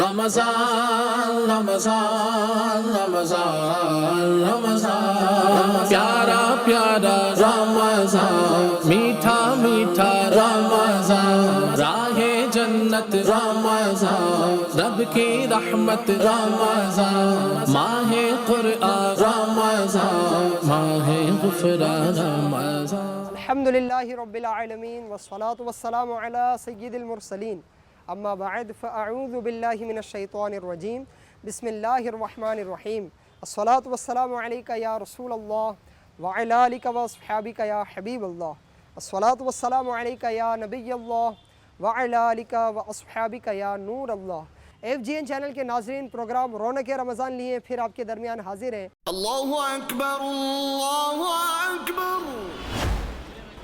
رمضان رمضان رمضان رمضان پیارا پیارا رمضان میٹھا میٹھا رمضان راہ جنت رمضان رب کی رحمت رمضان ماہ قرآن رمضان ماہ غفران رمضان الحمدللہ رب العالمین والصلاة والسلام علی سید المرسلین اما بعد فاعوذ باللہ من الشیطان الرجیم بسم اللہ الرحمن الرحیم الصلاة والسلام علیکہ یا رسول اللہ وعلی آلک واصحابک یا حبیب اللہ الصلاة والسلام علیکہ یا نبی اللہ وعلی آلک واصحابک یا نور اللہ۔ FGN چینل کے ناظرین، پروگرام رونق رمضان لیے پھر آپ کے درمیان حاضر ہیں۔ اللہ اکبر اللہ اکبر۔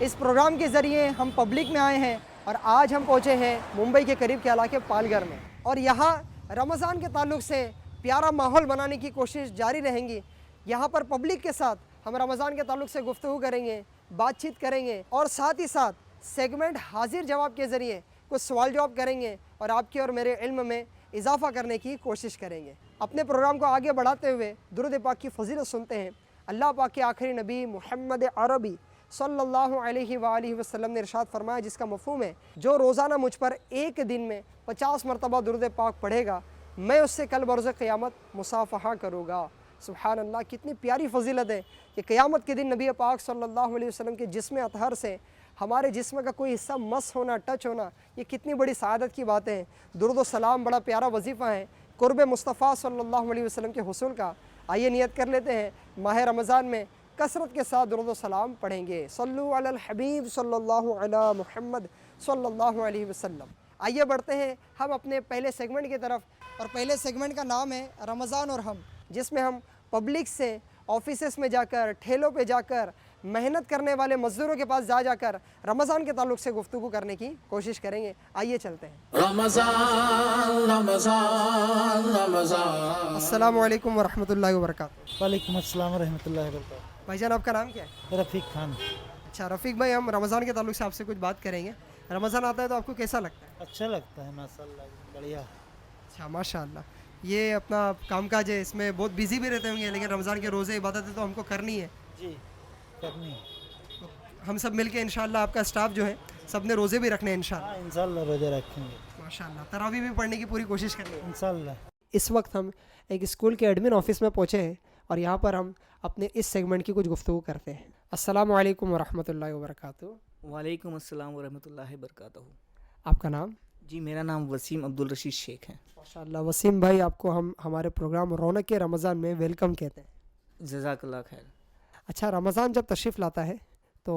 اس پروگرام کے ذریعے ہم پبلک میں آئے ہیں اور آج ہم پہنچے ہیں ممبئی کے قریب کے علاقے پالگھر میں، اور یہاں رمضان کے تعلق سے پیارا ماحول بنانے کی کوشش جاری رہیں گی۔ یہاں پر پبلک کے ساتھ ہم رمضان کے تعلق سے گفتگو کریں گے، بات چیت کریں گے، اور ساتھ ہی ساتھ سیگمنٹ حاضر جواب کے ذریعے کچھ سوال جواب کریں گے اور آپ کے اور میرے علم میں اضافہ کرنے کی کوشش کریں گے۔ اپنے پروگرام کو آگے بڑھاتے ہوئے درود پاک کی فضیلت سنتے ہیں۔ اللہ پاک کے آخری نبی محمد عربی صلی اللہ علیہ وآلہ وسلم نے ارشاد فرمایا، جس کا مفہوم ہے جو روزانہ مجھ پر ایک دن میں 50 مرتبہ درود پاک پڑھے گا، میں اس سے کل بروز قیامت مصافحہ کروں گا۔ سبحان اللہ، کتنی پیاری فضیلت ہے کہ قیامت کے دن نبی پاک صلی اللہ علیہ وسلم کے جسم اطہر سے ہمارے جسم کا کوئی حصہ مس ہونا، ٹچ ہونا، یہ کتنی بڑی سعادت کی بات ہے۔ درود و سلام بڑا پیارا وظیفہ ہے قرب مصطفیٰ صلی اللہ علیہ وسلم کے حصول کا۔ آئیے نیت کر لیتے ہیں، ماہ رمضان میں کثرت کے ساتھ درود و سلام پڑھیں گے۔ صلو علی الحبیب صلی اللہ علی محمد صلی اللہ علیہ وسلم۔ آئیے بڑھتے ہیں ہم اپنے پہلے سیگمنٹ کی طرف، اور پہلے سیگمنٹ کا نام ہے رمضان اور ہم، جس میں ہم پبلک سے آفیسز میں جا کر، ٹھیلوں پہ جا کر، محنت کرنے والے مزدوروں کے پاس جا کر رمضان کے تعلق سے گفتگو کرنے کی کوشش کریں گے۔ آئیے چلتے ہیں۔ رمضان رمضان رمضان۔ السلام علیکم ورحمۃ اللہ وبرکاتہ۔ وعلیکم السلام ورحمۃ اللہ وبرکاتہ۔ بھائی جان، آپ کا نام کیا ہے؟ رفیق خان۔ اچھا رفیق بھائی، ہم رمضان کے تعلق سے آپ سے کچھ بات کریں گے۔ رمضان آتا ہے تو آپ کو کیسا لگتا ہے؟ اچھا لگتا ہے ماشاء اللہ، بڑھیا۔ اچھا ماشاء اللہ، یہ اپنا کام کاج ہے، اس میں بہت بیزی بھی رہتے ہوں گے، لیکن رمضان کے روزے عبادتیں تو ہم کو کرنی ہے۔ جی کرنی، ہم سب مل کے انشاءاللہ، آپ کا اسٹاف جو ہے سب نے روزے بھی رکھنے ہیں انشاءاللہ۔ ہاں انشاءاللہ روزے رکھیں گے ماشاء اللہ، تراویح بھی پڑھنے کی پوری کوشش کریں گے انشاءاللہ۔ اس وقت ہم ایک اسکول کے ایڈمن آفس میں پہنچے ہیں، اور یہاں پر ہم اپنے اس سیگمنٹ کی کچھ گفتگو کرتے ہیں۔ السلام علیکم ورحمۃ اللہ وبرکاتہ۔ وعلیکم السلام ورحمۃ اللہ وبرکاتہ۔ آپ کا نام؟ جی میرا نام وسیم عبدالرشید شیخ ہے۔ ماشاء اللہ وسیم بھائی، آپ کو ہم ہمارے پروگرام رونق رمضان میں ویلکم کہتے ہیں۔ جزاک اللہ خیر۔ اچھا، رمضان جب تشریف لاتا ہے تو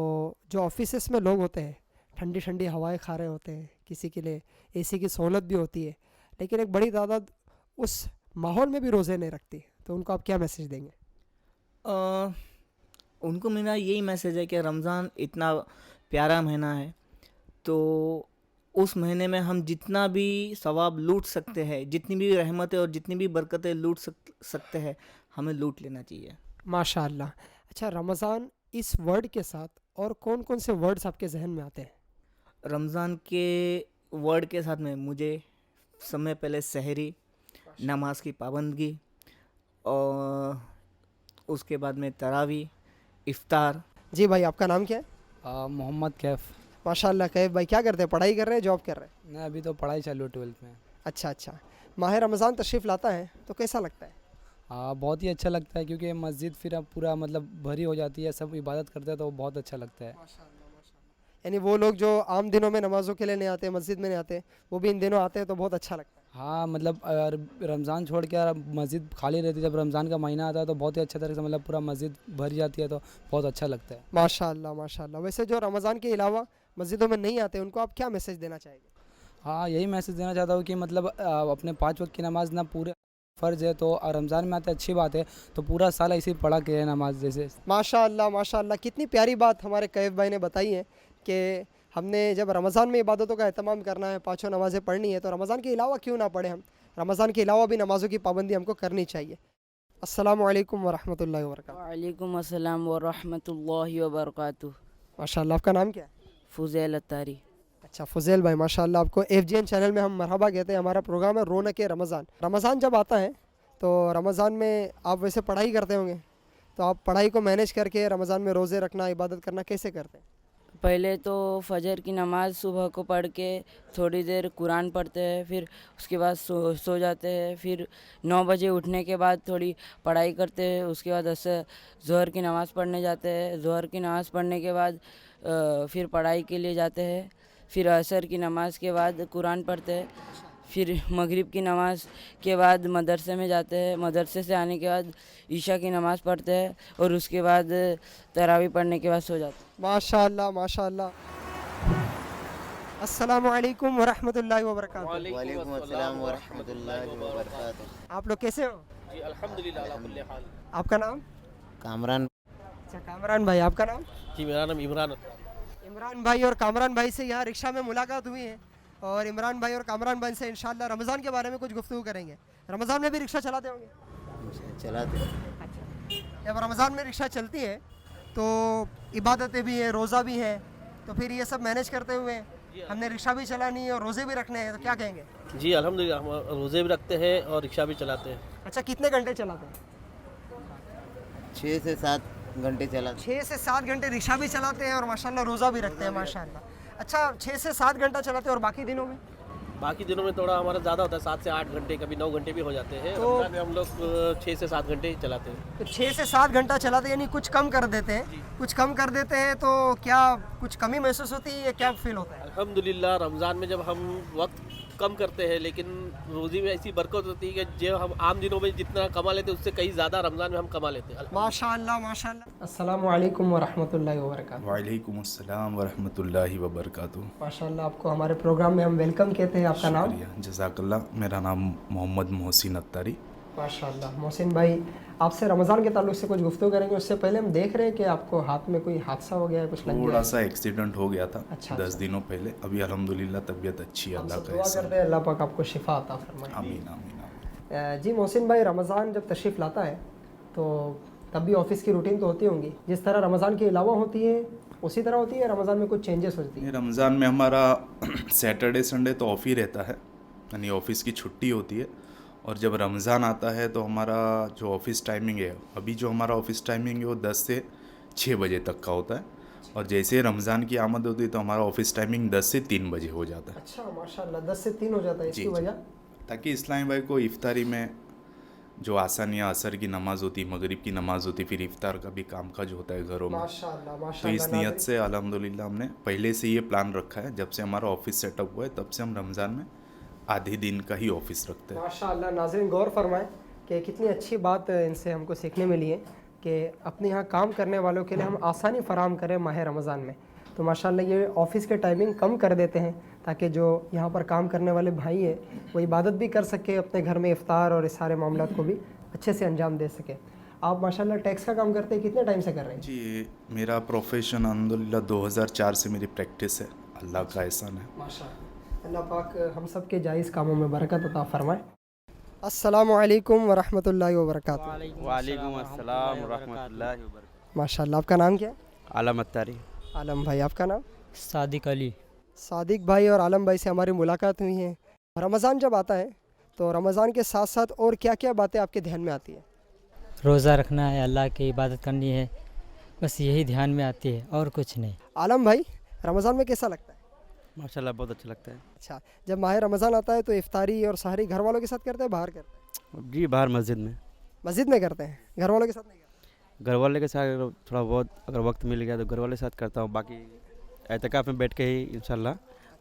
جو آفیسز میں لوگ ہوتے ہیں ٹھنڈی ٹھنڈی ہوائیں کھا رہے ہوتے ہیں، کسی کے لیے اے سی کی سہولت بھی ہوتی ہے، لیکن ایک بڑی تعداد اس ماحول میں بھی روزے نہیں رکھتی، تو ان کو آپ کیا میسیج دیں گے؟ ان کو میرا یہی میسیج ہے کہ رمضان اتنا پیارا مہینہ ہے، تو اس مہینے میں ہم جتنا بھی ثواب لوٹ سکتے ہیں، جتنی بھی رحمتیں اور جتنی بھی برکتیں لوٹ سکتے ہیں، ہمیں لوٹ لینا چاہیے۔ ماشاء اللہ۔ اچھا، رمضان اس ورڈ کے ساتھ اور کون کون سے ورڈز آپ کے ذہن میں آتے ہیں؟ رمضان کے ورڈ کے ساتھ میں مجھے سب سے پہلے سحری، نماز کی پابندگی، اور اس کے بعد میں تراویح، افطار۔ جی بھائی، آپ کا نام کیا ہے؟ محمد کیف۔ ماشاء اللہ، کیف بھائی کیا کرتے ہیں؟ پڑھائی کر رہے ہیں، جاب کر رہے ہیں؟ میں ابھی تو پڑھائی چالو 12th میں۔ اچھا، ماہ رمضان تشریف لاتا ہے تو کیسا لگتا ہے؟ بہت ہی اچھا لگتا ہے، کیونکہ مسجد پھر اب پورا مطلب بھری ہو جاتی ہے، سب عبادت کرتے ہیں تو بہت اچھا لگتا ہے۔ یعنی وہ لوگ جو عام دنوں میں نمازوں کے لیے نہیں آتے، مسجد میں نہیں آتے، وہ بھی ان دنوں آتے ہیں تو بہت اچھا لگتا ہے۔ ہاں مطلب رمضان چھوڑ کے مسجد خالی رہتی ہے، جب رمضان کا مہینہ آتا ہے تو بہت ہی اچھا طرح سے مطلب پورا مسجد بھر جاتی ہے، تو بہت اچھا لگتا ہے۔ ماشاء اللہ ماشاء اللہ۔ ویسے جو رمضان کے علاوہ مسجدوں میں نہیں آتے، ان کو آپ کیا میسیج دینا چاہیں گے؟ ہاں یہی میسیج دینا چاہتا ہوں کہ مطلب اپنے 5 وقت کی نماز نہ پورے فرض ہے، تو رمضان میں آتے اچھی بات ہے، تو پورا سال ایسی پڑھا کے نماز جیسے۔ ماشاء اللہ ماشاء اللہ، کتنی پیاری بات ہمارے کیف بھائی نے بتائی ہے کہ ہم نے جب رمضان میں عبادتوں کا اہتمام کرنا ہے، 5 نمازیں پڑھنی ہے، تو رمضان کے علاوہ کیوں نہ پڑھیں ہم؟ رمضان کے علاوہ بھی نمازوں کی پابندی ہم کو کرنی چاہیے۔ السلام علیکم ورحمۃ اللہ وبرکاتہ۔ وعلیکم السلام ورحمۃ اللہ وبرکاتہ۔ ماشاء اللہ، آپ کا نام کیا ہے؟ فضیل اتاری۔ अच्छा फुज़ैल भाई माशाल्लाह, आपको FGN चैनल में हम मरहबा कहते हैं। हमारा प्रोग्राम है रौनक रमज़ान। रमज़ान जब आता है तो रमज़ान में आप वैसे पढ़ाई करते होंगे, तो आप पढ़ाई को मैनेज करके रमज़ान में रोज़े रखना, इबादत करना कैसे करते हैं? पहले तो फजर की नमाज़ सुबह को पढ़ के थोड़ी देर कुरान पढ़ते हैं, फिर उसके बाद सो जाते हैं। फिर 9 बजे उठने के बाद थोड़ी पढ़ाई करते हैं। उसके बाद ज़ोहर की नमाज़ पढ़ने जाते हैं। ज़ोहर की नमाज़ पढ़ने के बाद फिर पढ़ाई के लिए जाते हैं। फिर असर की नमाज़ के बाद कुरान पढ़ते हैं। फिर मगरिब की नमाज़ के बाद मदरसे में जाते हैं। मदरसे से आने के बाद ईशा की नमाज़ पढ़ते हैं और उसके बाद तरावी पढ़ने के बाद सो जाते हैं। माशाल्लाह माशाल्लाह। अस्सलामु अलैकुम वरहमतुल्लाहि वबरकातुहू। वालेकुम अस्सलाम वरहमतुल्लाहि वबरकातुहू। आप लोग कैसे हो? जी अल्हम्दुलिल्लाह अला कुल्ली हाल। आपका नाम? कामरान अच्छा कामरान भाई, आपका नाम? जी मेरा नाम इमरान। इमरान भाई और कामरान भाई से यहाँ रिक्शा में मुलाकात हुई है और इमरान भाई और कामरान भाई से इंशाल्लाह रमज़ान के बारे में कुछ गुफ्तगू करेंगे। रमज़ान में भी रिक्शा चलाते होंगे? चलाते हैं। अच्छा, जब रमज़ान में रिक्शा चलती है तो इबादतें भी हैं, रोज़ा भी है, तो फिर ये सब मैनेज करते हुए हमने रिक्शा भी चलानी है और रोज़े भी रखने हैं, तो क्या कहेंगे? जी अल्हम्दुलिल्लाह हम रोज़े भी रखते हैं और रिक्शा भी चलाते हैं। अच्छा कितने घंटे चलाते हैं? 6 से 7 घंटे चलाते 6 से 7 घंटे रिक्शा भी चलाते हैं और माशाल्लाह रोज़ा भी रखते हैं माशाल्लाह। अच्छा 6 से 7 घंटा चलाते हैं और बाकी दिनों में? बाकी दिनों में थोड़ा हमारा ज़्यादा होता है, 7 से 8 घंटे, कभी 9 घंटे भी हो जाते हैं। तो- रमज़ान में हम लोग 6 से 7 घंटे ही चलाते हैं। तो 6 से 7 घंटा चलाते हैं, यानी कुछ कम कर देते हैं। कुछ कम कर देते हैं तो क्या कुछ कमी महसूस होती है या क्या फील होता है? अल्हम्दुलिल्लाह रमज़ान में जब हम वक्त कम करते हैं, लेकिन रोज़ी में ऐसी बरकत होती है कि जो हम आम दिनों में जितना कमा लेते हैं उससे कहीं ज़्यादा रमज़ान में हम कमा लेते हैं। माशाल्लाह माशाल्लाह। अस्सलामु अलैकुम वरहमतुल्लाहि वबरकातुहू। वालेकुम अस्सलाम वरहमतुल्लाहि वबरकातुहू। माशाल्लाह, आपको हमारे प्रोग्राम में हम वेलकम कहते हैं। आपका नाम? शुक्रिया, जज़ाकल्लाह। मेरा नाम मोहम्मद मोहसिन अत्तारी। माशाल्लाह। मोहसिन भाई, आपसे रमज़ान के ताल्लुक से कुछ गुफ्तगू करेंगे। उससे पहले हम देख रहे हैं कि आपको हाथ में कोई हादसा हो गया है, कुछ लग गया थोड़ा है। सा एक्सीडेंट हो गया था अच्छा, 10 दिनों पहले। अभी अल्हम्दुलिल्लाह तबीयत अच्छी है, हम अल्लाह सब का दुआ एहसान। करते हैं अल्लाह पाक आपको शिफा अता फरमाए। आमीन आमीन आमीन। जी मोहसिन भाई, रमज़ान जब तशरीफ़ लाता है तो तब भी ऑफिस की रूटीन तो होती होंगी, जिस तरह रमज़ान के अलावा होती है उसी तरह होती है? रमज़ान में कुछ चेंजेस होती है? ये रमज़ान में हमारा सैटरडे संडे तो ऑफ ही रहता है, यानी ऑफिस की छुट्टी होती है। और जब रमज़ान आता है तो हमारा जो ऑफिस टाइमिंग है, अभी जो हमारा ऑफिस टाइमिंग है वो 10 से 6 बजे तक का होता है। और जैसे रमज़ान की आमद होती है तो हमारा ऑफिस टाइमिंग 10 से 3 बजे हो जाता है। अच्छा माशाल्लाह, 10 से 3 हो जाता है। इसकी वजह? ताकि इस्लामी भाई को इफ्तारी में जो आसानियाँ, असर की नमाज़ होती, मगरिब की नमाज़ होती, फिर इफ्तार का भी काम काज होता है घरों में। माशाल्लाह तो माशाल्लाह। इस नियत से अल्हम्दुलिल्लाह हमने पहले से ये प्लान रखा है। जब से हमारा ऑफिस सेटअप हुआ है तब से हम रमज़ान में आधे दिन का ही ऑफिस रखते हैं। माशाल्लाह। नाज़रीन गौर फरमाएं कि कितनी अच्छी बात इनसे हमको सीखने मिली है कि अपने यहाँ काम करने वालों के लिए हम आसानी फ़राहम करें माह रमज़ान में। तो माशाल्लाह ये ऑफ़िस के टाइमिंग कम कर देते हैं ताकि जो यहाँ पर काम करने वाले भाई हैं वो इबादत भी कर सके, अपने घर में इफ़्तार और इस सारे मामलात को भी अच्छे से अंजाम दे सके। आप माशाल्लाह टैक्स का काम करते हैं, कितने टाइम से कर रहे हैं? जी, मेरा प्रोफेशन अल्हम्दुलिल्लाह 2004 से मेरी प्रैक्टिस है, अल्लाह का एहसान है। माशाल्लाह। अल्लाह पाक हम सब के जायज़ कामों में बरकत अता फरमाए। अस्सलामु अलैकुम वरहमतुल्लाहि वबरकातुहू। वालेकुम अस्सलाम वरहमतुल्लाहि वबरकातुहू। माशाल्लाह। आपका नाम क्या है? आलम अत्तारी। आलम भाई, आपका नाम? सादिक अली। सादिक भाई और आलम भाई से हमारी मुलाकात हुई है। रमज़ान जब आता है तो रमज़ान के साथ साथ और क्या क्या बातें आपके ध्यान में आती है? रोज़ा रखना है, अल्लाह की इबादत करनी है, बस यही ध्यान में आती है और कुछ नहीं। आलम भाई, रमज़ान में कैसा लगता है? माशाल्लाह बहुत अच्छा लगता है। अच्छा, जब माह रमज़ान आता है तो इफ्तारी और सहरी घर वालों के साथ करते हैं, बाहर करते हैं? जी बाहर मस्जिद में। मस्जिद में करते हैं, घर वालों के साथ नहीं करते? घर वाले के साथ थोड़ा बहुत अगर वक्त मिल गया तो घर वाले के साथ करता हूँ, बाकी एतकाफ़ में बैठ के ही इंशाल्लाह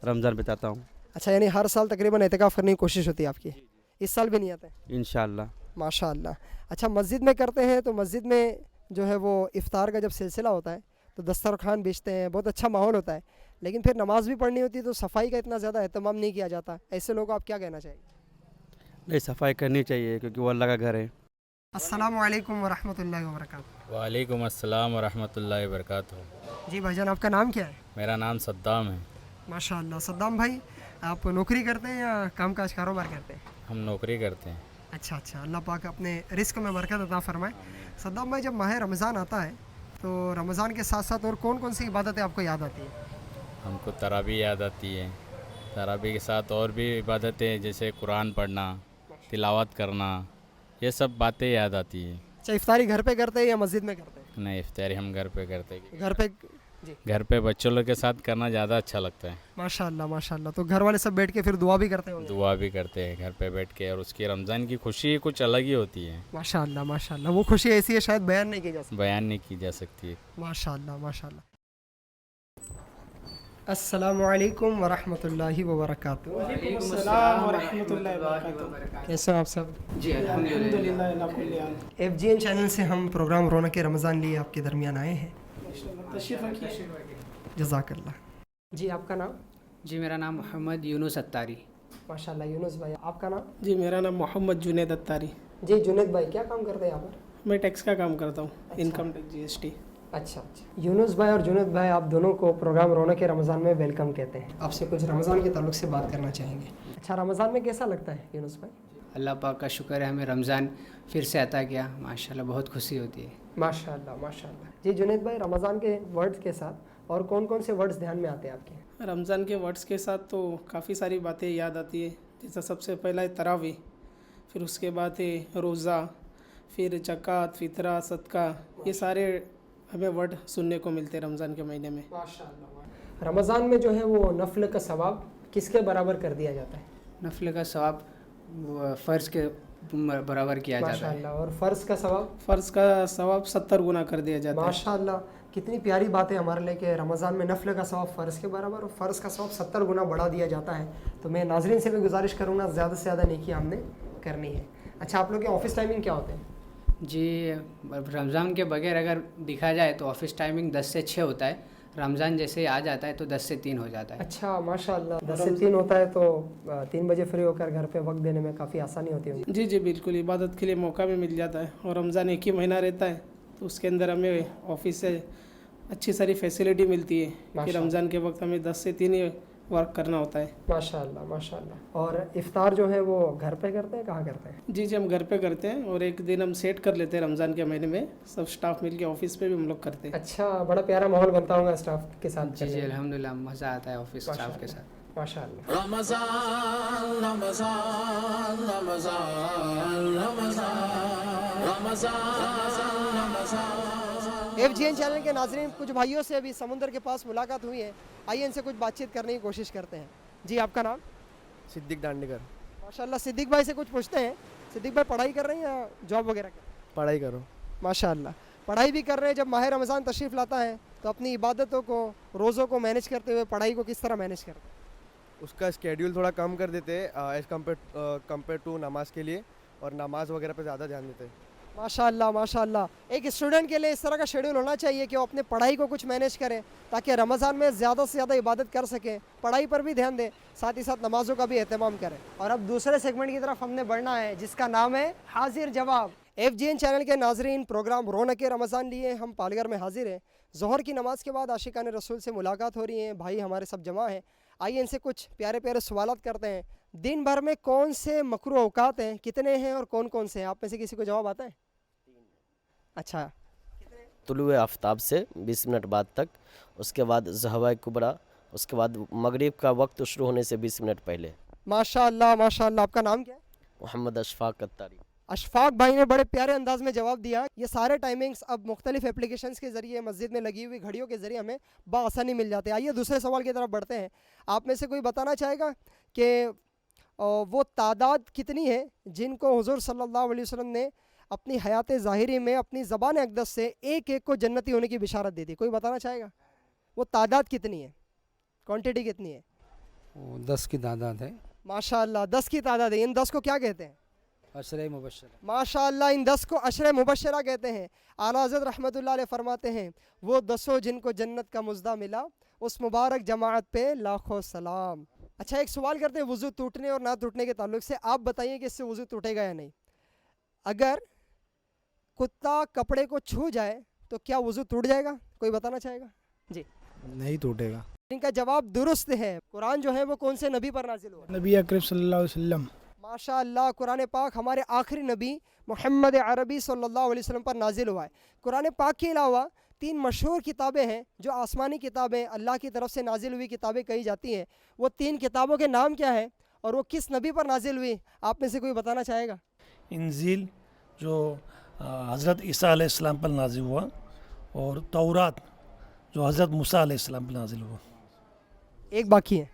रमज़ान बिताता हूँ। अच्छा, यानी हर साल तकरीबन एहतिकाफ़ करने की कोशिश होती है आपकी? इस साल भी नहीं आते? इंशाल्लाह। माशाअल्लाह। अच्छा, मस्जिद में करते हैं तो मस्जिद में जो है वो इफ़्तार का जब सिलसिला होता है तो दस्तरखान बेचते हैं, बहुत अच्छा माहौल होता है, लेकिन फिर नमाज़ भी पढ़नी होती है तो सफाई का इतना ज़्यादा एहतमाम नहीं किया जाता। ऐसे लोगों को आप क्या कहना चाहिए? नहीं, सफाई करनी चाहिए क्योंकि वो अल्लाह का घर है। अस्सलामु अलैकुम वरहमतुल्लाहि वबरकातुहू। वालेकुम अस्सलाम वरहमतुल्लाहि वबरकातुहू। जी भाईजान, आपका नाम क्या है? मेरा नाम सद्दाम है। माशाअल्लाह। सद्दाम भाई, आप नौकरी करते हैं या कामकाज कारोबार करते हैं? हम नौकरी करते हैं। अच्छा अच्छा, अल्लाह पाक अपने रिस्क में बरकत अता फरमाए। सद्दाम भाई, जब माह रमज़ान आता है तो रमज़ान के साथ साथ और कौन कौन सी इबादतें आपको याद आती हैं? हमको तरावी याद आती है। तरावी के साथ और भी इबादतें जैसे कुरान पढ़ना, तिलावत करना, ये सब बातें याद आती है। अच्छा, इफ्तारी घर पे करते हैं या मस्जिद में करते हैं? नहीं, इफ्तारी हम घर पे करते हैं। घर पे जी। घर पे बच्चों लोग के साथ करना ज़्यादा अच्छा लगता है। माशाल्लाह माशाल्लाह। तो घर वाले सब बैठ के फिर दुआ भी करते होंगे? दुआ भी करते हैं घर पे बैठ के, और उसकी रमज़ान की खुशी कुछ अलग ही होती है, माशाल्लाह माशाल्लाह। वो खुशी ऐसी है शायद बयान नहीं की जा सकती। बयान नहीं की जा सकती है। माशाल्लाह माशाल्लाह। अस्सलामु अलैकुम व रहमतुल्लाहि व बरकातुहू। कैसे हो आप सब? जी अल्हम्दुलिल्लाह। FGN चैनल से हम प्रोग्राम रौनक रमज़ान लिए आपके दरमियान आए हैं। जज़ाकल्लाह। जी आपका नाम? जी मेरा नाम मोहम्मद यूनुस अत्तारी। माशाल्लाह यूनुस भाई, आपका नाम? जी मेरा नाम मोहम्मद जुनेद अत्तारी। जी जुनेद भाई, क्या काम करते हैं यहाँ पर? मैं टैक्स का काम करता हूँ। Income tax GST। अच्छा अच्छा। यूनुस भाई और जुनेद भाई, आप दोनों को प्रोग्राम रौनक रमज़ान में वेलकम कहते हैं। आपसे कुछ रमज़ान के ताल्लुक से बात करना चाहेंगे। अच्छा, रमज़ान में कैसा लगता है यूनुस भाई? अल्लाह पाक का शुक्र है, हमें रमज़ान फिर से अता किया, माशाल्लाह बहुत खुशी होती है। माशाल्लाह माशाल्लाह। जी जुनेद भाई, रमज़ान के वर्ड्स के साथ और कौन कौन से वर्ड्स ध्यान में आते हैं आपके? रमज़ान के वर्ड्स के साथ तो काफ़ी सारी बातें याद आती है। जैसा सबसे पहला है तरावी, फिर उसके बाद है रोज़ा, फिर ज़कात, फितरा, सदका, ये सारे हमें वर्ड सुनने को मिलते हैं रमज़ान के महीने में। माशाल्लाह। रमज़ान में जो है वो नफल का सवाब किसके बराबर कर दिया जाता है? नफल का सवाब फ़र्ज़ के बराबर किया जाता है। माशाल्लाह। और फ़र्ज़ का सवाब? फ़र्ज़ का सवाब 70 गुना कर दिया जाता है। माशाल्लाह। कितनी प्यारी बात है हमारे लिए कि रमज़ान में नफल का सवाब फ़र्ज़ के बराबर और फ़र्ज़ का सवाब 70 गुना बढ़ा दिया जाता है। तो मैं नाज़रीन से भी गुजारिश करूँगा, ज़्यादा से ज़्यादा नेकी हमने करनी है। अच्छा, आप लोग के ऑफिस टाइमिंग क्या होते हैं? जी रमज़ान के बगैर अगर दिखा जाए तो ऑफ़िस टाइमिंग 10 से 6 होता है। रमज़ान जैसे ही आ जाता है तो 10 से 3 हो जाता है। अच्छा माशाल्लाह। 10 से 3 होता है तो 3 बजे फ्री होकर घर पे वक्त देने में काफ़ी आसानी होती है। जी जी बिल्कुल, इबादत के लिए मौका भी मिल जाता है। और रमज़ान एक ही महीना रहता है तो उसके अंदर हमें ऑफिस से अच्छी सारी फैसिलिटी मिलती है कि रमज़ान के वक्त हमें 10 से 3 ही वर्क करना होता है। माशाल्लाह माशाल्लाह। और इफ्तार जो है वो घर पे करते हैं, कहाँ करते हैं? जी जी हम घर पे करते हैं, और एक दिन हम सेट कर लेते हैं रमज़ान के महीने में, सब स्टाफ मिल के ऑफिस पे भी हम लोग करते हैं। अच्छा, बड़ा प्यारा माहौल बनता होगा स्टाफ के साथ? जी जी अल्हम्दुलिल्लाह, मज़ा आता है ऑफिस स्टाफ के साथ। माशाल्लाह। रमज़ान रमज़ान रमज़ान रमज़ान रमज़ान रमज़ान। FGN चैनल के नाज़रीन, कुछ भाइयों से अभी समुंदर के पास मुलाकात हुई है, आइए इनसे कुछ बातचीत करने की कोशिश करते हैं। जी आपका नाम? सिद्दीक दांडीकर। माशाल्लाह। सिद्दीक भाई से कुछ पूछते हैं। सिद्दीक भाई, पढ़ाई कर रहे हैं या जॉब वगैरह कर? पढ़ाई करो। माशाल्लाह, पढ़ाई भी कर रहे हैं। जब माह रमज़ान तशरीफ़ लाता है तो अपनी इबादतों को, रोज़ों को मैनेज करते हुए पढ़ाई को किस तरह मैनेज करते हैं? उसका स्केड्यूल थोड़ा कम कर देते हैं एज़ कम्पेयर टू नमाज के लिए, और नमाज वगैरह पे ज़्यादा ध्यान देते हैं। माशाल्लाह माशाल्लाह। एक स्टूडेंट के लिए इस तरह का शेड्यूल होना चाहिए कि वो अपने पढ़ाई को कुछ मैनेज करें ताकि रमज़ान में ज़्यादा से ज़्यादा इबादत कर सकें, पढ़ाई पर भी ध्यान दें, साथ ही साथ नमाज़ों का भी एहतमाम करें। और अब दूसरे सेगमेंट की तरफ हमने बढ़ना है जिसका नाम है हाजिर जवाब। FGN चैनल के नाजरीन, प्रोग्राम रौनक रमज़ान लिए हम पालघर में हाजिर हैं। ज़ोहर की नमाज़ के बाद आशिकान रसूल से मुलाकात हो रही है, भाई हमारे सब जमा हैं। आइए इनसे कुछ प्यारे प्यारे सवालात करते हैं। दिन भर में कौन से मकरूह औकात हैं, कितने हैं और कौन कौन से हैं? आप में से किसी को जवाब आता है? अच्छा। तुलुए आफ्ताब से 20 मिनट बाद तक, उसके बाद ज़हवा कुबरा, उसके बाद मगरिब का वक्त शुरू होने से 20 मिनट पहले। माशाल्लाह माशाल्लाह। आपका नाम क्या है? मोहम्मद अशफाक अत्तारी। अशफाक भाई ने बड़े प्यारे अंदाज में जवाब दिया। ये सारे टाइमिंग्स अब मुख्तलिफ एप्लीकेशंस के ज़रिए, मस्जिद में लगी हुई घड़ियों के ज़रिए हमें बआसानी मिल जाते हैं। आइए दूसरे सवाल की तरफ बढ़ते हैं। आप में से कोई बताना चाहेगा कि वो तादाद कितनी है जिनको हुज़ूर सल्लल्लाहु अलैहि वसल्लम ने अपनी हयात ज़ाहिरी में अपनी ज़बान अक़दस से एक एक को जन्नती होने की बिशारत दी थी? कोई बताना चाहेगा वो तादाद कितनी है, क्वांटिटी कितनी है? 10 की तादाद है। माशाअल्लाह, 10 की तादाद है। इन 10 को क्या कहते हैं? अशरे मुबश्शरा। माशाअल्लाह, इन 10 को अशरे मुबश्शरा कहते हैं। आला हज़रत रहमतुल्लाह अलैह फरमाते हैं, वो 10 जिनको जन्नत का मुज़दा मिला, उस मुबारक जमाअत पे लाखों सलाम। अच्छा, एक सवाल करते हैं वज़ू टूटने और ना टूटने के ताल्लुक से। आप बताइए कि इससे वज़ू टूटेगा या नहीं? अगर कुत्ता कपड़े को छू जाए तो क्या वज़ू टूट जाएगा? कोई बताना चाहेगा? जी नहीं टूटेगा। इनका जवाब दुरुस्त है। कुरान जो है वो कौन से नबी पर नाजिल हुआ? नबी अकरम सल्लल्लाहु अलैहि वसल्लम। माशाअल्लाह, कुरान पाक हमारे आखिरी नबी मोहम्मद अरबी सल्लल्लाहु अलैहि वसल्लम पर नाजिल हुआ है। कुरान पाक के अलावा تین مشہور کتابیں ہیں جو آسمانی کتابیں اللہ کی طرف سے نازل ہوئی کتابیں کہی جاتی ہیں، وہ تین کتابوں کے نام کیا ہیں اور وہ کس نبی پر نازل ہوئی؟ آپ میں سے کوئی بتانا چاہے گا؟ انجیل جو حضرت عیسیٰ علیہ السلام پر نازل ہوا، اور تورات جو حضرت موسیٰ علیہ السلام پر نازل ہوا. ایک باقی ہے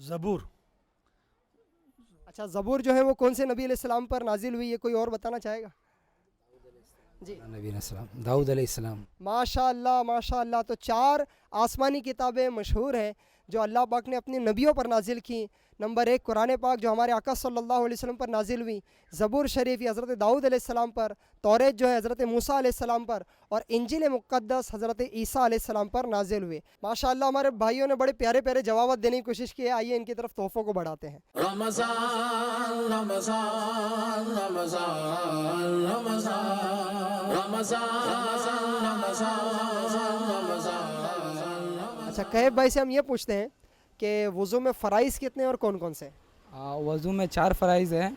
زبور. اچھا، زبور جو ہے وہ کون سے نبی علیہ السلام پر نازل ہوئی؟ یہ کوئی اور بتانا چاہے گا؟ جی، نبی علیہ السلام داؤد علیہ السلام. ماشاء اللہ ماشاء اللہ. تو 4 آسمانی کتابیں مشہور ہیں جو اللہ پاک نے اپنے نبیوں پر نازل کی. نمبر 1 قرآن پاک جو ہمارے آقا صلی اللہ علیہ وسلم پر نازل ہوئی، زبور شریف یہ حضرت داؤد علیہ السلام پر، توریت جو ہے حضرت موسیٰ علیہ السلام پر، اور انجیل مقدس حضرت عیسیٰ علیہ السلام پر نازل ہوئے. ماشاء اللہ ہمارے بھائیوں نے بڑے پیارے پیارے جوابات دینے کی کوشش کی ہے. آئیے ان کی طرف تحفوں کو بڑھاتے ہیں. رمضان رمضان رمضان رمضان رمضان رمضان. اچھا، قیب بھائی سے ہم یہ پوچھتے ہیں کہ وضو میں فرائض کتنے اور کون کون سے؟ وضو میں 4 فرائض ہیں: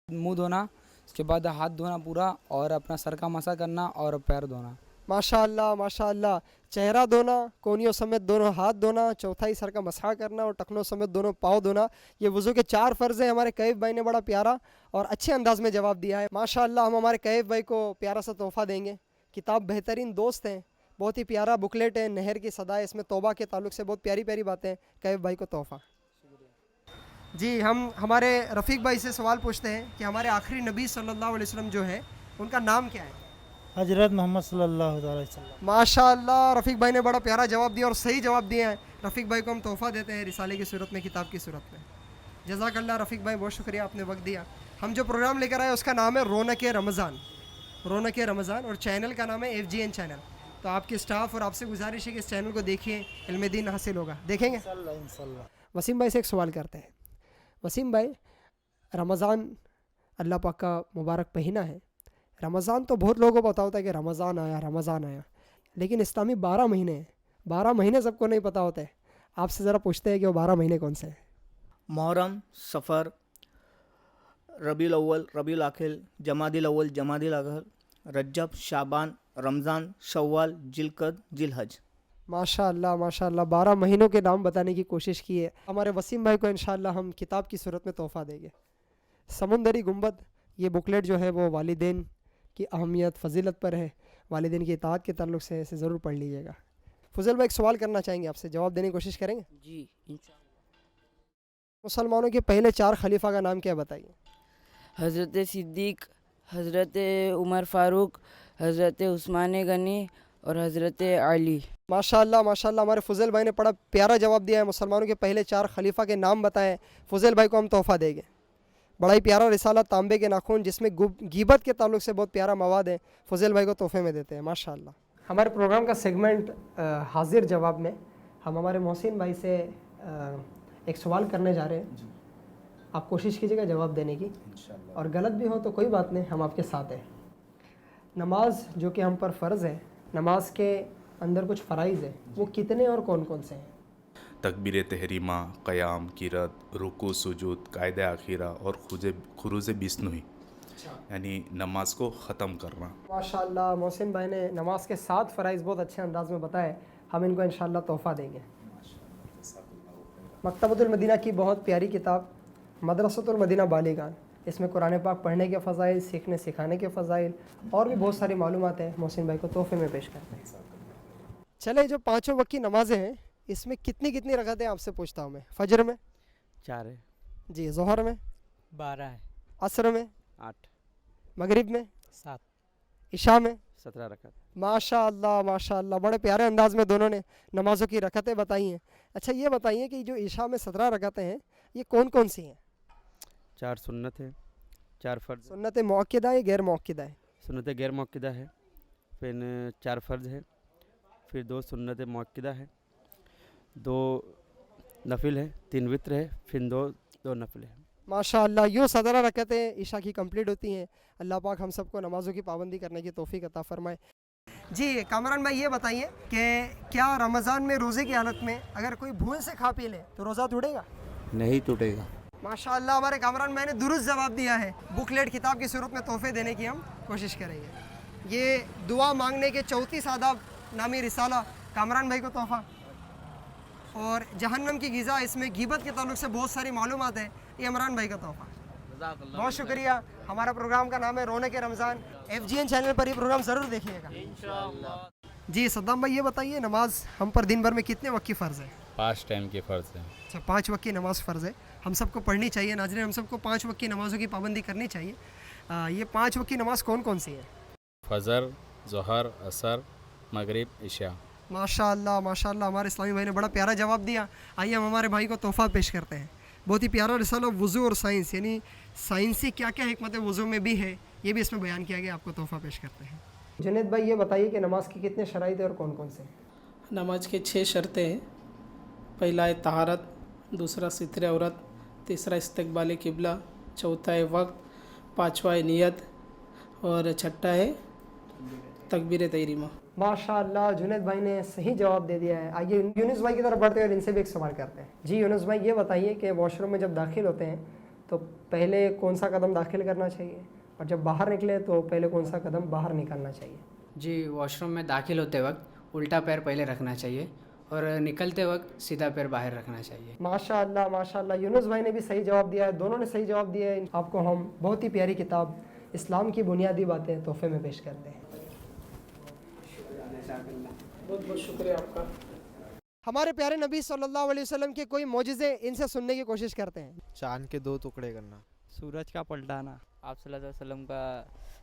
منہ دھونا، اس کے بعد ہاتھ دھونا پورا، اور اپنا سر کا مسح کرنا، اور پیر دھونا. ماشاء اللہ ماشاء اللہ. چہرہ دھونا، کونیوں سمیت دونوں ہاتھ دھونا، چوتھائی سر کا مسح کرنا، اور ٹخنوں سمیت دونوں پاؤں دھونا. یہ وضو کے 4 فرض ہیں. ہمارے قیب بھائی نے بڑا پیارا اور اچھے انداز میں جواب دیا ہے. ماشاء اللہ. ہم ہمارے قیب بھائی کو پیارا سا تحفہ دیں گے. کتاب بہترین دوست ہیں، بہت ہی پیارا بکلیٹ ہے، نہر کی صدائے، اس میں توبہ کے تعلق سے بہت پیاری پیاری باتیں ہیں. قیب بھائی کو تحفہ. جی، ہم ہمارے رفیق بھائی سے سوال پوچھتے ہیں کہ ہمارے آخری نبی صلی اللہ علیہ وسلم جو ہے ان کا نام کیا ہے؟ حضرت محمد صلی اللہ علیہ وسلم. ماشاء اللہ. رفیق بھائی نے بڑا پیارا جواب دیا اور صحیح جواب دیا ہے. رفیق بھائی کو ہم تحفہ دیتے ہیں رسالے کی صورت میں، کتاب کی صورت میں. جزاک اللہ رفیق بھائی، بہت شکریہ، آپ نے وقت دیا. ہم جو پروگرام لے کر آئے اس کا نام ہے رونق رمضان. رونق رمضان، اور چینل کا نام ہے FGN چینل. تو آپ کے اسٹاف اور آپ سے گزارش ہے کہ اس چینل کو دیکھیں، علم دین حاصل ہوگا. دیکھیں گے انشاءاللہ. وسیم بھائی سے ایک سوال کرتے ہیں. وسیم بھائی، رمضان اللہ پاک کا مبارک مہینہ ہے. رمضان تو بہت لوگوں کو پتہ ہوتا ہے کہ رمضان آیا رمضان آیا، لیکن اسلامی 12 مہینے ہیں. 12 مہینے سب کو نہیں پتہ ہوتے. آپ سے ذرا پوچھتے ہیں کہ وہ 12 مہینے کون سے ہیں؟ محرم، صفر، ربیع الاول، ربیع الاخر، جمادی الاول، جمادی الاخر، رجب، شعبان، رمضان، شوال، ذوالقعدہ، ذوالحج. ماشاء اللہ ماشاء اللہ. 12 مہینوں کے نام بتانے کی کوشش کی ہے. ہمارے وسیم بھائی کو انشاءاللہ ہم کتاب کی صورت میں تحفہ دیں گے. سمندری گنبد، یہ بکلیٹ جو ہے وہ والدین کی اہمیت فضیلت پر ہے، والدین کی اطاعت کے تعلق سے اسے ضرور پڑھ لیجیے گا. فضل بھائی ایک سوال کرنا چاہیں گے آپ سے، جواب دینے کی کوشش کریں گے؟ جی انشاءاللہ. مسلمانوں کے پہلے 4 خلیفہ کا نام کیا بتائیے؟ حضرت صدیق، حضرت عمر فاروق، حضرت عثمان غنی اور حضرت علی. ماشاء اللہ ماشاء اللہ. ہمارے فضل بھائی نے بڑا پیارا جواب دیا ہے. مسلمانوں کے پہلے 4 خلیفہ کے نام بتائے. فضل بھائی کو ہم تحفہ دیں گے. بڑا ہی پیارا رسالہ تانبے کے ناخن جس میں غیبت کے تعلق سے بہت پیارا مواد ہے، فضل بھائی کو تحفے میں دیتے ہیں. ماشاء اللہ. ہمارے پروگرام کا سیگمنٹ حاضر جواب میں ہم ہمارے محسن بھائی سے ایک سوال کرنے جا رہے ہیں. آپ کوشش کیجیے گا جواب دینے کی، اور غلط بھی ہو تو کوئی بات نہیں، ہم آپ کے ساتھ ہیں. نماز جو کہ ہم پر فرض ہے، نماز کے اندر کچھ فرائض ہیں، وہ کتنے اور کون کون سے ہیں؟ تکبیر تحریمہ، قیام، قرات، رکوع، سجود، قاعدہ اخیرہ اور خروج بیسنوئی، یعنی نماز کو ختم کرنا. ماشاء اللہ. محسن بھائی نے نماز کے 7 فرائض بہت اچھے انداز میں بتائے. ہم ان کو انشاءاللہ تحفہ دیں گے. مکتبۃ المدینہ کی بہت پیاری کتاب مدرسۃ المدینہ بالیغان، اس میں قرآن پاک پڑھنے کے فضائل، سیکھنے سکھانے کے فضائل اور بھی بہت ساری معلومات ہیں. محسن بھائی کو تحفے میں پیش کرتے ہیں. چلے، جو 5 وقت کی نمازیں ہیں اس میں کتنی رکعتیں آپ سے پوچھتا ہوں میں؟ فجر میں 4 ہے. جی. ظہر میں 12 ہے. عصر میں 8. مغرب میں 7. عشاء میں 17 رکعت. ماشاء اللہ ماشاء اللہ. بڑے پیارے انداز میں دونوں نے نمازوں کی رکعتیں بتائی ہیں. اچھا یہ بتائیے کہ جو عشاء میں 17 رکعتیں ہیں یہ کون کون سی ہیں؟ 4 سنت ہے، 4 فرض. سنت موقدہ ہے، غیر موقدہ ہے؟ سنت غیر موقدہ ہے، پھر 4 فرض ہے، پھر 2 سنت موقدہ ہے، 2 نفل ہے، 3 وتر ہے، پھر 2 نفل ہے. ماشاء اللہ. یوں 17 رکعتیں عشاء کی کمپلیٹ ہوتی ہیں. اللہ پاک ہم سب کو نمازوں کی پابندی کرنے کی توفیق عطا فرمائے. جی کامران بھائی یہ بتائیے کہ کیا رمضان میں روزے کی حالت میں اگر کوئی بھول سے کھا پی لے تو روزہ ٹوٹے گا؟ نہیں ٹوٹے گا. ماشاء اللہ. ہمارے کامران بھائی نے درست جواب دیا ہے. بکلیٹ کتاب کی صورت میں تحفے دینے کی ہم کوشش کریں گے. یہ دعا مانگنے کے 34 آداب नामी रिसाला कामरान भाई को तोहफ़ा, और जहन्नम की ग़िज़ा इसमें गीबत के ताल्लुक़ से बहुत सारी मालूमात है, ये इमरान भाई का तोहफ़ा। बहुत शुक्रिया। हमारा प्रोग्राम का नाम है रौनक रमज़ान। FGN चैनल पर ये प्रोग्राम ज़रूर देखिएगा इंशाअल्लाह। जी सद्दाम भाई, ये बताइए नमाज हम पर दिन भर में कितने वक्त की फ़र्ज़ है? 5 टाइम की फ़र्ज़ है। अच्छा, 5 वक्त की नमाज़ फ़र्ज़ है, हम सबको पढ़नी चाहिए। नाज़रीन, हम सबको 5 वक्त की नमाज़ों की पाबंदी करनी चाहिए। ये 5 वक्त की नमाज़ कौन कौन सी है? फजर, ज़ोहर, असर, मगरिब, इशा। माशाअल्लाह माशाअल्लाह, हमारे इस्लामी भाई ने बड़ा प्यारा जवाब दिया। आइए हम हमारे भाई को तोहफ़ा पेश करते हैं। बहुत ही प्यारा रिसाला वज़ू और साइंस, यानी साइंसी क्या क्या हिकमत वज़ू में भी है, ये भी इसमें बयान किया गया। आपको तोहफ़ा पेश करते हैं। जुनैद भाई, ये बताइए कि नमाज की कितने शराइत है और कौन कौन से? नमाज के 6 शर्तें हैं। पहला है तहारत, दूसरा सित्र औरत, तीसरा इस्तकबाल किबला, चौथा है वक्त, पाँचवा है नियत और छठा है तकबीर तहरीमा। माशाअल्लाह, जुनैद भाई ने सही जवाब दे दिया है। आइए यूनुस भाई की तरफ बढ़ते हैं और इनसे भी एक सवाल करते हैं। जी यूनुस भाई, ये बताइए कि वॉशरूम में जब दाखिल होते हैं तो पहले कौन सा कदम दाखिल करना चाहिए, और जब बाहर निकले तो पहले कौन सा कदम बाहर निकालना चाहिए? जी, वॉशरूम में दाखिल होते वक्त उल्टा पैर पहले रखना चाहिए और निकलते वक्त सीधा पैर बाहर रखना चाहिए। माशाअल्लाह माशाअल्लाह, यूनुस भाई ने भी सही जवाब दिया है। दोनों ने सही जवाब दिया है। आपको हम बहुत ही प्यारी किताब इस्लाम की बुनियादी बातें तोहफे में पेश करते हैं। बहुत बहुत शुक्रिया आपका। हमारे प्यारे नबी सल्लल्लाहु अलैहि वसल्लम के कोई मौजिज़े इनसे सुनने की कोशिश करते हैं। चांद के 2 टुकड़े करना, सूरज का पलटाना, आप सल्लल्लाहु अलैहि वसल्लम का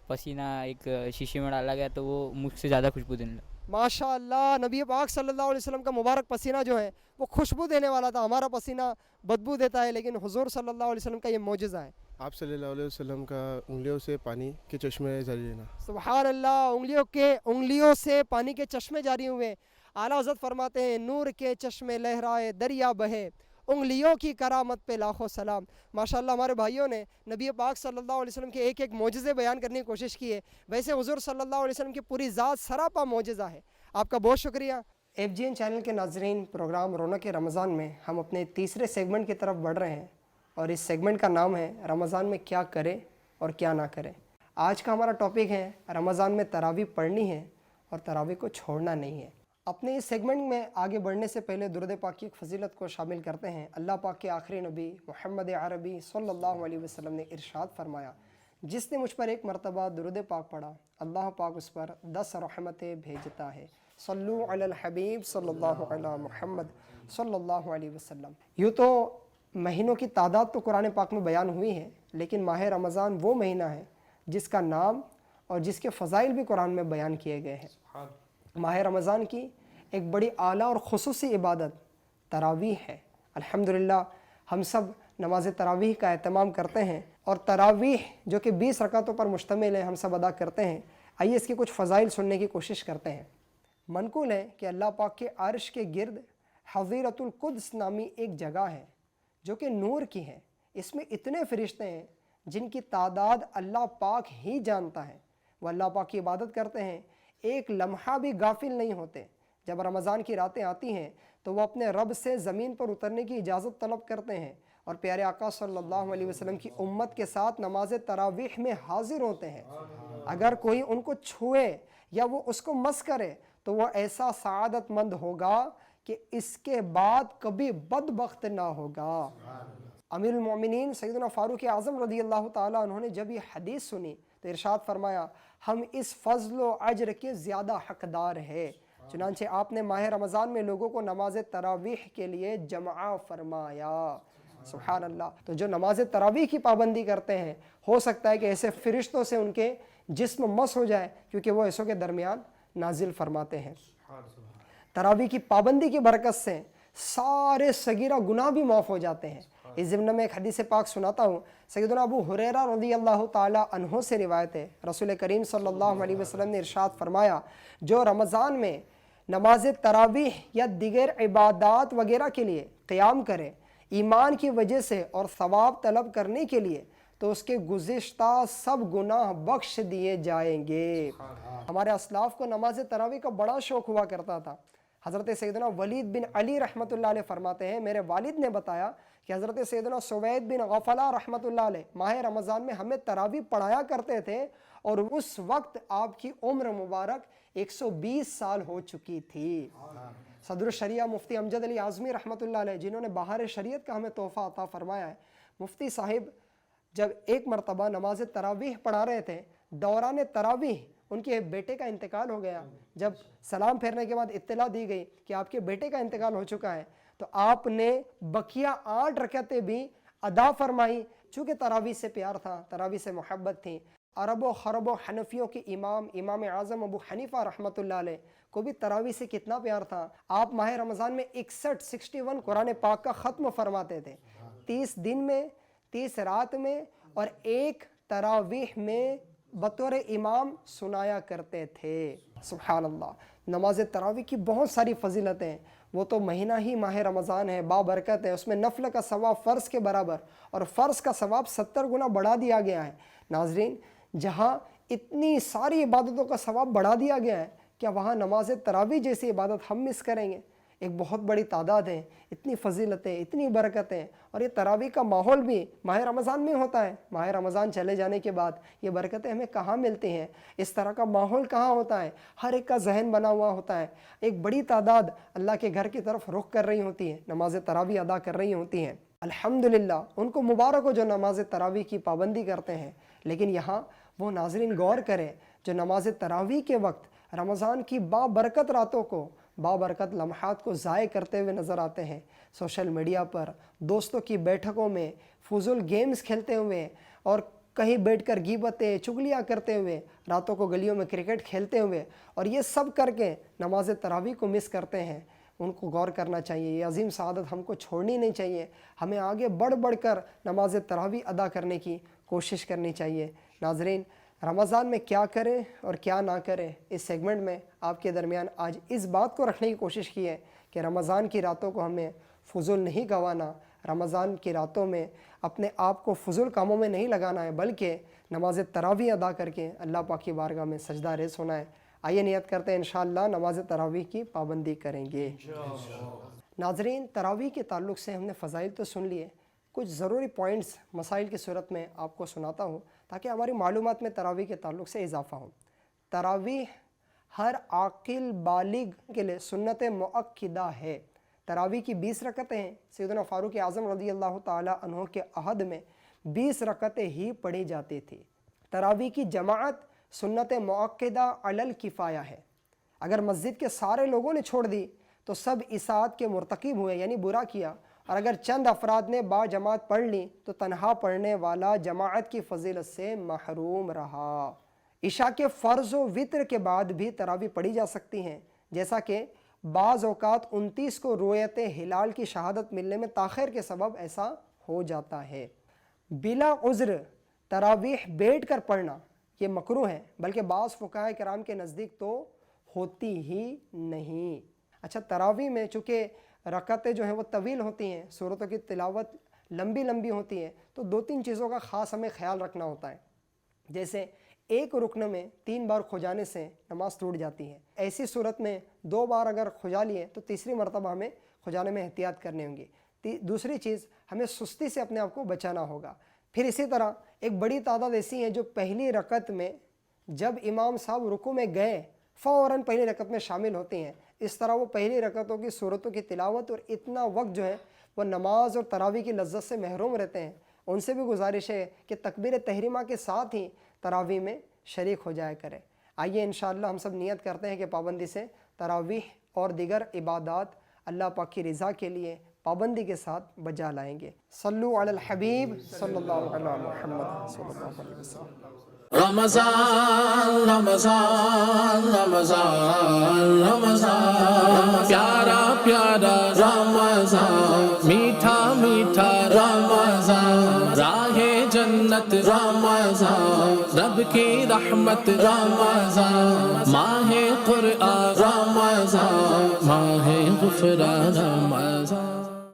पसीना एक शीशे में डाला गया तो वो मुझसे ज़्यादा खुशबू देने लगा। माशाअल्लाह, नबी पाक सल्लल्लाहु अलैहि वसल्लम का मुबारक पसीना जो है वो खुशबू देने वाला था। हमारा पसीना बदबू देता है, लेकिन हुजूर सल्लल्लाहु अलैहि वसल्लम का ये मौजिज़ा है। आप सल्लल्लाहु अलैहि वसल्लम का उंगलियों से पानी के चश्मे जारी लेना। सुभान अल्लाह, उंगलियों से पानी के चश्मे जारी हुए। आला हज़रत फरमाते हैं, नूर के चश्मे लहराए दरिया बहे, उंगलियों की करामत पे लाखों सलाम। माशाअल्लाह, हमारे भाइयों ने नबी पाक सल्लल्लाहु अलैहि वसल्लम के एक एक मौजिज़े बयान करने की कोशिश की है। वैसे हुजूर सल्लल्लाहु अलैहि वसल्लम की पूरी ज़ात सरापा मौजिज़ा है। आपका बहुत शुक्रिया। FGN चैनल के नाज़रीन, प्रोग्राम रौनक रमज़ान में हम अपने तीसरे सेगमेंट की तरफ बढ़ रहे हैं और इस सेगमेंट का नाम है रमज़ान में क्या करें और क्या ना करें। आज का हमारा टॉपिक है रमज़ान में तरावी पढ़नी है और तरावी को छोड़ना नहीं है। अपने इस सेगमेंट में आगे बढ़ने से पहले दुरूद पाक की एक फ़जीलत को शामिल करते हैं। अल्लाह पाक के आखिरी नबी मुहम्मद अरबी सल्लल्लाहु अलैहि वसल्लम ने इरशाद फरमाया, जिसने मुझ पर एक मरतबा दुरूद पाक पढ़ा, अल्लाह पाक उस पर 10 रहमतें भेजता है। सल्लु अलल हबीब सल्लल्लाहु अला मुहम्मद सल्लल्लाहु अलैहि वसल्लम। यूँ तो महीनों की तादाद तो कुरान पाक में बयान हुई है, लेकिन माह रमज़ान वो महीना है जिसका नाम और जिसके फ़ज़ाइल भी कुरान में बयान किए गए हैं। माह रमज़ान की एक बड़ी आला और ख़ुसूसी इबादत तरावीह है। अल्हम्दुलिल्लाह, हम सब नमाज तरावीह का एहतमाम करते हैं और तरावीह जो कि 20 रकातों पर मुश्तमिल है, हम सब अदा करते हैं। आइए इसके कुछ फ़ज़ाइल सुनने की कोशिश करते हैं। मनक़ूल है कि अल्लाह पाक के अर्श के गिर्द हज़ीरतुल कुद्स नामी एक जगह है जो कि नूर की है। इसमें इतने फ़रिश्ते हैं जिनकी तादाद अल्लाह पाक ही जानता है। वह अल्लाह पाक की इबादत करते हैं, एक लम्हा भी गाफिल नहीं होते। जब रमज़ान की रातें आती हैं तो वह अपने रब से ज़मीन पर उतरने की इजाज़त तलब करते हैं और प्यारे आका सल्लल्लाहु अलैहि वसल्लम की उम्मत के साथ नमाज तरावीह में हाजिर होते हैं। अगर कोई उनको छुए या वो उसको मस करे तो वह ऐसा सआदतमंद होगा कि इसके बाद कभी बदबख्त ना होगा। अमीरुल मोमिनीन सैयदना फ़ारूक आज़म रज़ियल्लाहु ताला उन्होंने जब ये हदीस सुनी तो इरशाद फरमाया, हम इस फ़ज़ल व अज्र के ज़्यादा हक़दार है। चुनांचे आपने माह रमज़ान में लोगों को नमाज तरावीह के लिए जमा फरमाया। सुभान अल्लाह। तो जो नमाज तरावीह की पाबंदी करते हैं, हो सकता है कि ऐसे फ़रिश्तों से उनके जिस्म मस हो जाए, क्योंकि वो ऐसों के दरमियान नाजिल फरमाते हैं। तरावी की पाबंदी की बरकत से सारे सगीरा गुनाह भी माफ़ हो जाते हैं। इस ज़िम्न में एक हदीस पाक सुनाता हूँ। सैयदना अबू हुरैरा रज़ियल्लाहु ताला अन्हु से रिवायत है, रसूल करीम सल्लल्लाहु अलैहि वसल्लम ने इरशाद फरमाया, जो रमज़ान में नमाज तरावीह या दिगर इबादात वगैरह के लिए क़याम करे ईमान की वजह से और सवाब तलब करने के लिए, तो उसके गुज़िश्ता सब गुनाह बख्श दिए जाएंगे। हमारे असलाफ़ को नमाज तरावी का बड़ा शौक़ हुआ करता था। हज़रत सैयदना वलीद बिन अली रहमतुल्लाह अलैह फरमाते हैं, मेरे वालिद ने बताया کہ حضرت سیدنا سوید بن غفلہ رحمۃ اللہ علیہ ماہ رمضان میں ہمیں تراویح پڑھایا کرتے تھے، اور اس وقت آپ کی عمر مبارک 120 سال ہو چکی تھی۔ صدر الشریعہ مفتی امجد علی اعظمی رحمۃ اللہ علیہ، جنہوں نے بہار شریعت کا ہمیں تحفہ عطا فرمایا ہے، مفتی صاحب جب ایک مرتبہ نماز تراویح پڑھا رہے تھے، دوران تراویح ان کے بیٹے کا انتقال ہو گیا۔ جب سلام پھیرنے کے بعد اطلاع دی گئی کہ آپ کے بیٹے کا انتقال ہو چکا ہے، تو آپ نے بقیہ 8 رکعتیں بھی ادا فرمائی، چونکہ تراویح سے پیار تھا، تراویح سے محبت تھی۔ عرب و خرب و حنفیوں کے امام اعظم ابو حنیفہ رحمۃ اللہ علیہ کو بھی تراویح سے کتنا پیار تھا۔ آپ ماہ رمضان میں 61 قرآن پاک کا ختم فرماتے تھے، 30 دن میں، 30 رات میں، اور 1 تراویح میں بطور امام سنایا کرتے تھے۔ سبحان اللہ۔ نماز تراویح کی بہت ساری فضیلتیں ہیں، وہ تو مہینہ ہی ماہ رمضان ہے، بابرکت ہے، اس میں نفل کا ثواب فرض کے برابر، اور فرض کا ثواب 70 گنا بڑھا دیا گیا ہے۔ ناظرین، جہاں اتنی ساری عبادتوں کا ثواب بڑھا دیا گیا ہے، کیا وہاں نماز تراویح جیسی عبادت ہم مس کریں گے؟ ایک بہت بڑی تعداد ہے، اتنی فضیلتیں، اتنی برکتیں، اور یہ تراویح کا ماحول بھی ماہ رمضان میں ہوتا ہے۔ ماہ رمضان چلے جانے کے بعد یہ برکتیں ہمیں کہاں ملتی ہیں؟ اس طرح کا ماحول کہاں ہوتا ہے؟ ہر ایک کا ذہن بنا ہوا ہوتا ہے، ایک بڑی تعداد اللہ کے گھر کی طرف رخ کر رہی ہوتی ہے، نماز تراویح ادا کر رہی ہوتی ہیں۔ الحمدللہ ان کو مبارک ہو جو نماز تراویح کی پابندی کرتے ہیں۔ لیکن یہاں وہ ناظرین غور کریں جو نماز تراویح کے وقت رمضان کی بابرکت راتوں کو، بابرکت لمحات کو ضائع کرتے ہوئے نظر آتے ہیں، سوشل میڈیا پر، دوستوں کی بیٹھکوں میں فضول گیمز کھیلتے ہوئے، اور کہیں بیٹھ کر غیبتیں، چغلیاں کرتے ہوئے، راتوں کو گلیوں میں کرکٹ کھیلتے ہوئے، اور یہ سب کر کے نماز تراویح کو مس کرتے ہیں۔ ان کو غور کرنا چاہیے، یہ عظیم سعادت ہم کو چھوڑنی نہیں چاہیے، ہمیں آگے بڑھ کر نماز تراویح ادا کرنے کی کوشش کرنی چاہیے۔ ناظرین، رمضان میں کیا کریں اور کیا نہ کریں، اس سیگمنٹ میں آپ کے درمیان آج اس بات کو رکھنے کی کوشش کی ہے کہ رمضان کی راتوں کو ہمیں فضول نہیں گنوانا، رمضان کی راتوں میں اپنے آپ کو فضول کاموں میں نہیں لگانا ہے، بلکہ نماز تراویح ادا کر کے اللہ پاک کی بارگاہ میں سجدہ ریز ہونا ہے۔ آئیے نیت کرتے ہیں انشاءاللہ نماز تراویح کی پابندی کریں گے۔ ناظرین، تراویح کے تعلق سے ہم نے فضائل تو سن لیے، کچھ ضروری پوائنٹس مسائل کی صورت میں آپ کو سناتا ہوں تاکہ ہماری معلومات میں تراویح کے تعلق سے اضافہ ہو۔ تراویح ہر عاقل بالغ کے لیے سنت مؤکدہ ہے۔ تراویح کی 20 رکعتیں ہیں۔ سیدنا فاروق اعظم رضی اللہ تعالی عنہ کے عہد میں 20 رکعتیں ہی پڑھی جاتی تھی۔ تراویح کی جماعت سنت مؤکدہ علی الکفایہ ہے۔ اگر مسجد کے سارے لوگوں نے چھوڑ دی تو سب اساءت کے مرتکب ہوئے، یعنی برا کیا، اور اگر چند افراد نے با جماعت پڑھ لی تو تنہا پڑھنے والا جماعت کی فضیلت سے محروم رہا۔ عشاء کے فرض و وتر کے بعد بھی تراویح پڑھی جا سکتی ہیں، جیسا کہ بعض اوقات 29 کو رؤیت ہلال کی شہادت ملنے میں تاخیر کے سبب ایسا ہو جاتا ہے۔ بلا عذر تراویح بیٹھ کر پڑھنا یہ مکروہ ہے، بلکہ بعض فقہاء کرام کے نزدیک تو ہوتی ہی نہیں۔ اچھا، تراویح میں چونکہ رکعتیں جو ہیں وہ طویل ہوتی ہیں، سورتوں کی تلاوت لمبی ہوتی ہے، تو 2-3 چیزوں کا خاص ہمیں خیال رکھنا ہوتا ہے۔ جیسے ایک رکن میں 3 بار کھجانے سے نماز ٹوٹ جاتی ہے، ایسی صورت میں 2 بار اگر کھجا لیے تو تیسری مرتبہ ہمیں کھجانے میں احتیاط کرنی ہوں گی۔ دوسری چیز، ہمیں سستی سے اپنے آپ کو بچانا ہوگا۔ پھر اسی طرح ایک بڑی تعداد ایسی ہیں جو پہلی رکعت میں جب امام صاحب رکوع میں گئے فوراً پہلی رکعت میں شامل ہوتی ہیں، اس طرح وہ پہلی رکعتوں کی سورتوں کی تلاوت اور اتنا وقت جو ہے وہ نماز اور تراویح کی لذت سے محروم رہتے ہیں۔ ان سے بھی گزارش ہے کہ تکبیر تحریمہ کے ساتھ ہی تراویح میں شریک ہو جایا کریں۔ آئیے انشاءاللہ ہم سب نیت کرتے ہیں کہ پابندی سے تراویح اور دیگر عبادات اللہ پاک کی رضا کے لیے پابندی کے ساتھ بجا لائیں گے۔ صلو علی الحبیب صلی اللہ علیہ محمد صلی اللہ علیہ وسلم۔ رمضان رمضان رمضان رمضان پیارا پیارا رمضان میٹھا میٹھا رمضان راہ جنت رمضان رب کی رحمت رمضان ماہ قرآن رمضان ماہ غفران رمضان